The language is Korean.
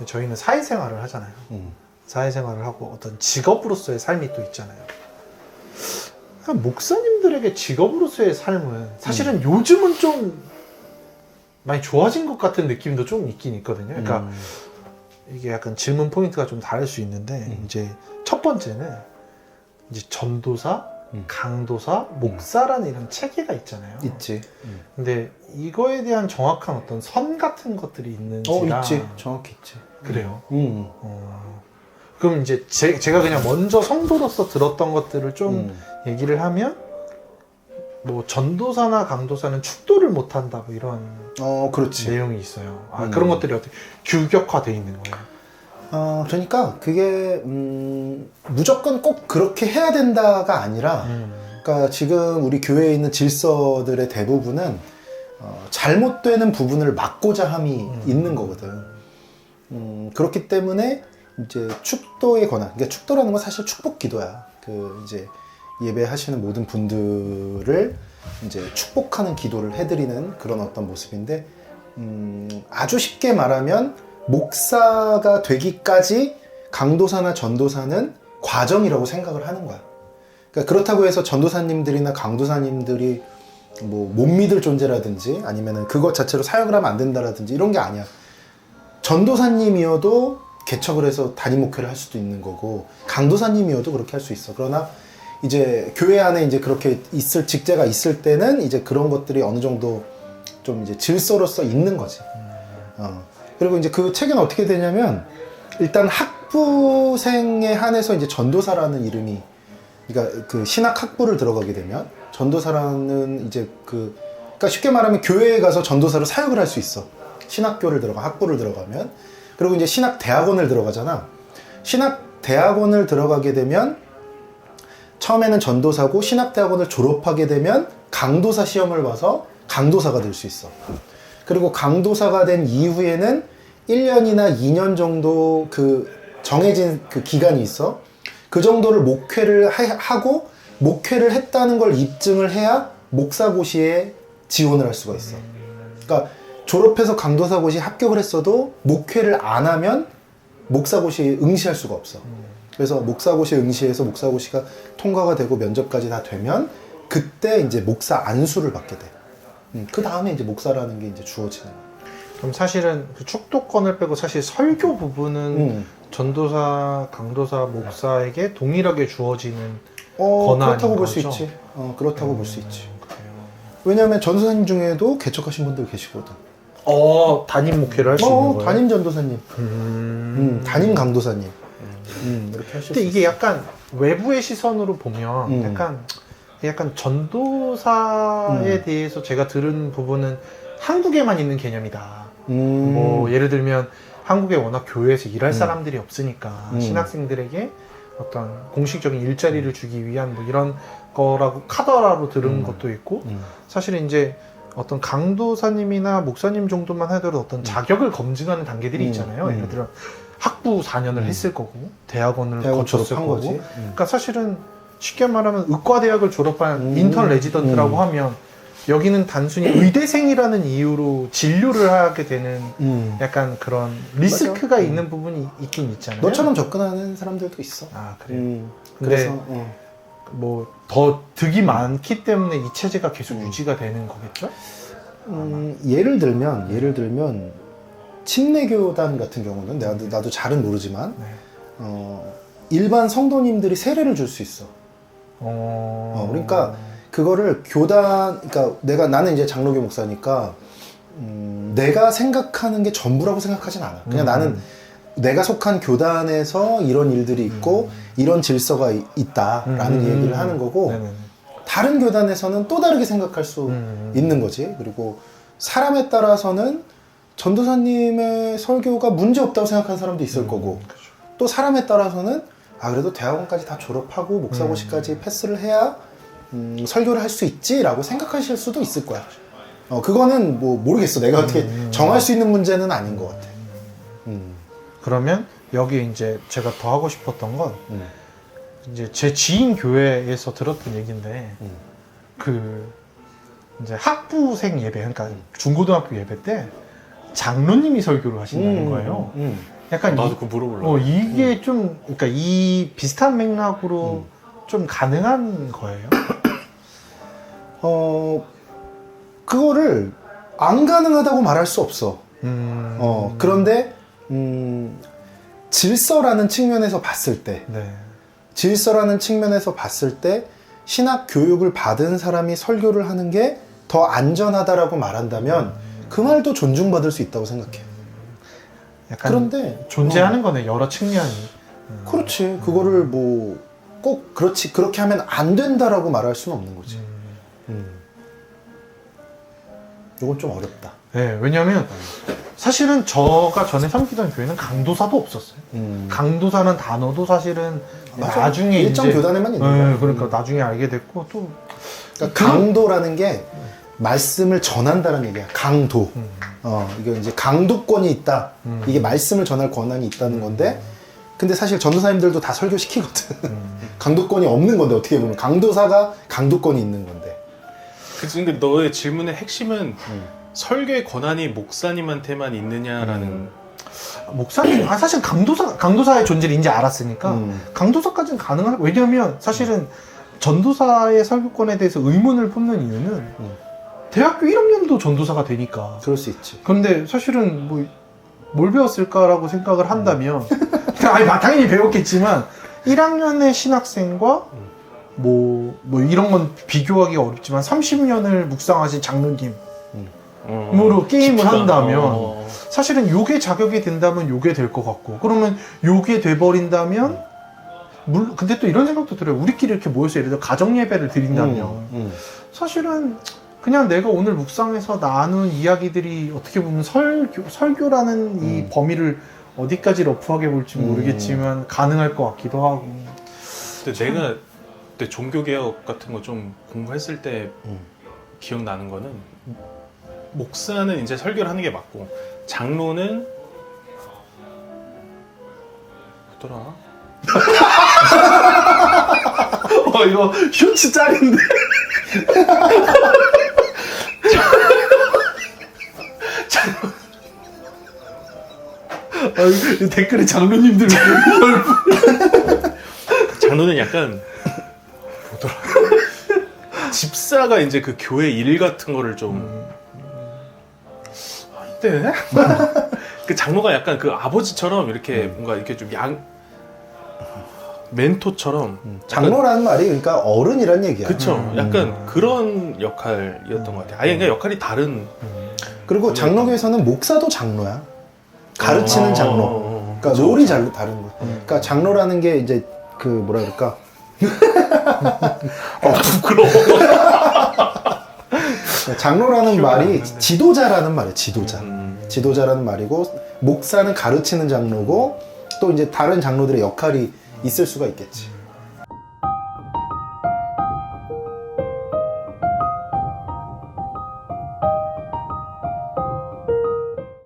저희는 사회생활을 하잖아요. 사회생활을 하고 어떤 직업으로서의 삶이 또 있잖아요. 목사님들에게 직업으로서의 삶은 사실은 요즘은 좀 많이 좋아진 것 같은 느낌도 좀 있긴 있거든요. 그러니까 이게 약간 질문 포인트가 좀 다를 수 있는데 이제 첫 번째는 이제 전도사, 강도사, 목사라는 이런 체계가 있잖아요. 있지. 근데 이거에 대한 정확한 어떤 선 같은 것들이 있는지가 있지. 정확히 있지. 그래요. 그럼 이제 제가 그냥 먼저 성도로서 들었던 것들을 좀 얘기를 하면 뭐 전도사나 강도사는 축도를 못한다 뭐 이런 그렇지. 내용이 있어요. 그런 것들이 어떻게 규격화돼 있는 거예요? 그러니까 그게 무조건 꼭 그렇게 해야 된다가 아니라 그러니까 지금 우리 교회에 있는 질서들의 대부분은 잘못되는 부분을 막고자 함이 있는 거거든. 그렇기 때문에 이제 축도의 권한, 그러니까 축도라는 건 사실 축복 기도야. 그 이제 예배하시는 모든 분들을 이제 축복하는 기도를 해드리는 그런 어떤 모습인데, 아주 쉽게 말하면 목사가 되기까지 강도사나 전도사는 과정이라고 생각을 하는 거야. 그러니까 그렇다고 해서 전도사님들이나 강도사님들이 뭐 못 믿을 존재라든지 아니면은 그것 자체로 사역을 하면 안 된다라든지 이런 게 아니야. 전도사님이어도 개척을 해서 단임 목회를 할 수도 있는 거고, 강도사님이어도 그렇게 할 수 있어. 그러나 이제 교회 안에 이제 그렇게 있을 직제가 있을 때는 이제 그런 것들이 어느 정도 좀 이제 질서로서 있는 거지. 그리고 이제 그 책은 어떻게 되냐면, 일단 학부생에 한해서 이제 전도사라는 이름이, 그러니까 그 신학 학부를 들어가게 되면 전도사라는 이제 그러니까 쉽게 말하면 교회에 가서 전도사로 사역을 할 수 있어. 신학교를 들어가, 학부를 들어가면. 그리고 이제 신학 대학원을 들어가잖아. 신학 대학원을 들어가게 되면 처음에는 전도사고, 신학 대학원을 졸업하게 되면 강도사 시험을 봐서 강도사가 될 수 있어. 그리고 강도사가 된 이후에는 1년이나 2년 정도 그 정해진 그 기간이 있어. 그 정도를 목회를 하고, 목회를 했다는 걸 입증을 해야 목사고시에 지원을 할 수가 있어. 그러니까 졸업해서 강도사고시 합격을 했어도 목회를 안 하면 목사고시에 응시할 수가 없어. 그래서 목사고시에 응시해서 목사고시가 통과가 되고 면접까지 다 되면 그때 이제 목사 안수를 받게 돼. 그 다음에 이제 목사라는 게 이제 주어지는 거야. 그럼 사실은 그 축도권을 빼고 사실 설교 부분은 전도사, 강도사, 목사에게 동일하게 주어지는 권한인 그렇다고 볼 수 거죠? 있지. 그렇다고 볼 수 있지. 그래요. 왜냐하면 전도사님 중에도 개척하신 분들 계시거든. 담임 목회를 할 수 있는 거예요? 담임 전도사님, 담임 강도사님. 이렇게 하실 수 근데 이게 있어. 약간 외부의 시선으로 보면 약간 전도사에 대해서 제가 들은 부분은 한국에만 있는 개념이다. 뭐 예를 들면 한국에 워낙 교회에서 일할 사람들이 없으니까 신학생들에게 어떤 공식적인 일자리를 주기 위한 뭐 이런 거라고 카더라로 들은 것도 있고, 사실은 이제 어떤 강도사님이나 목사님 정도만 하더라도 어떤 자격을 검증하는 단계들이 있잖아요. 예를 들어 학부 4년을 했을 거고, 대학원을 거쳤을 졸업한 거고. 거지. 그러니까 사실은 쉽게 말하면 의과대학을 졸업한 인턴 레지던트라고 하면 여기는 단순히 의대생이라는 이유로 진료를 하게 되는 약간 그런 리스크가 있는 부분이 있긴 있잖아요. 너처럼 접근하는 사람들도 있어. 그래요. 그래서 뭐 더 득이 많기 때문에 이 체제가 계속 유지가 되는 거겠죠? 예를 들면 침례교단 같은 경우는 나도 잘은 모르지만 일반 성도님들이 세례를 줄 수 있어. 그러니까 그거를 그러니까 나는 이제 장로교 목사니까 내가 생각하는 게 전부라고 생각하진 않아. 그냥 나는 내가 속한 교단에서 이런 일들이 있고 이런 질서가 있다라는 얘기를 하는 거고, 다른 교단에서는 또 다르게 생각할 수 있는 거지. 그리고 사람에 따라서는 전도사님의 설교가 문제없다고 생각하는 사람도 있을 거고, 또 사람에 따라서는 그래도 대학원까지 다 졸업하고 목사고시까지 패스를 해야 설교를 할 수 있지라고 생각하실 수도 있을 거야. 그거는 뭐 모르겠어. 내가 어떻게 정할 수 있는 문제는 아닌 것 같아. 그러면 여기 이제 제가 더 하고 싶었던 건 이제 제 지인 교회에서 들었던 얘기인데 그 이제 학부생 예배, 그러니까 중고등학교 예배 때 장로님이 설교를 하신다는 거예요. 약간 나도 그거 물어보려고. 이게 좀 그러니까 이 비슷한 맥락으로 좀 가능한 거예요? 그거를 안 가능하다고 말할 수 없어. 그런데 질서라는 측면에서 봤을 때, 네. 질서라는 측면에서 봤을 때 신학 교육을 받은 사람이 설교를 하는 게 더 안전하다라고 말한다면 그 말도 존중받을 수 있다고 생각해. 약간 그런데 존재하는 거네, 여러 측면이. 그렇지. 그거를 뭐 꼭 그렇지 그렇게 하면 안 된다라고 말할 수는 없는 거지. 이건 좀 어렵다. 네, 왜냐면 사실은 저가 전에 섬기던 교회는 강도사도 없었어요. 강도사는 단어도 사실은 맞아. 나중에 일정 이제 교단에만 있는 거야. 그러니까 나중에 알게 됐고 또 그러니까 강도라는 게 말씀을 전한다는 얘기야. 강도. 이게 이제 강도권이 있다. 이게 말씀을 전할 권한이 있다는 건데, 근데 사실 전도사님들도 다 설교시키거든. 강도권이 없는 건데, 어떻게 보면 강도사가 강도권이 있는 건데. 그치, 근데 너의 질문의 핵심은 설교의 권한이 목사님한테만 있느냐라는. 목사님, 사실 강도사의 존재를 이제 알았으니까 강도사까지는 가능한. 왜냐면 사실은 전도사의 설교권에 대해서 의문을 품는 이유는 대학교 1학년도 전도사가 되니까. 그럴 수 있지. 그런데 사실은 뭘 배웠을까라고 생각을 한다면 아니 당연히 배웠겠지만 1학년의 신학생과 뭐 이런 건 비교하기가 어렵지만 30년을 묵상하신 장로님으로 게임을 한다면 사실은 요게 자격이 된다면 요게 될 것 같고, 그러면 요게 돼버린다면 물론 근데 또 이런 생각도 들어요. 우리끼리 이렇게 모여서 예를 들어 가정 예배를 드린다면 사실은 그냥 내가 오늘 묵상해서 나눈 이야기들이 어떻게 보면 설교라는 이 범위를 어디까지 러프하게 볼지 모르겠지만 가능할 것 같기도 하고. 근데 내가 그때 종교개혁 같은 거 좀 공부했을 때 기억나는 거는, 목사는 이제 설교를 하는 게 맞고 장로는 뭐더라? 이거 쇼츠 짤인데. 댓글에 장로님들 장로는 약간 뭐더라? 집사가 이제 그 교회 일 같은 거를 좀 이때 그 장로가 약간 그 아버지처럼 이렇게 뭔가 이렇게 좀 멘토처럼 장로라는 말이 그러니까 어른이란 얘기야. 그쵸. 약간 그런 역할이었던 것 같아요. 아예 그냥 역할이 다른. 그리고 장로교에서는 목사도 장로야. 가르치는 장로. 그러니까 그쵸, 롤이 그쵸. 다른 거. 그러니까 장로라는 게 이제 그 뭐라 그럴까? 부끄러워. 장로라는 기억이 말이 안 나는데. 지도자라는 말이에요. 지도자. 지도자라는 말이고, 목사는 가르치는 장로고, 또 이제 다른 장로들의 역할이 있을 수가 있겠지.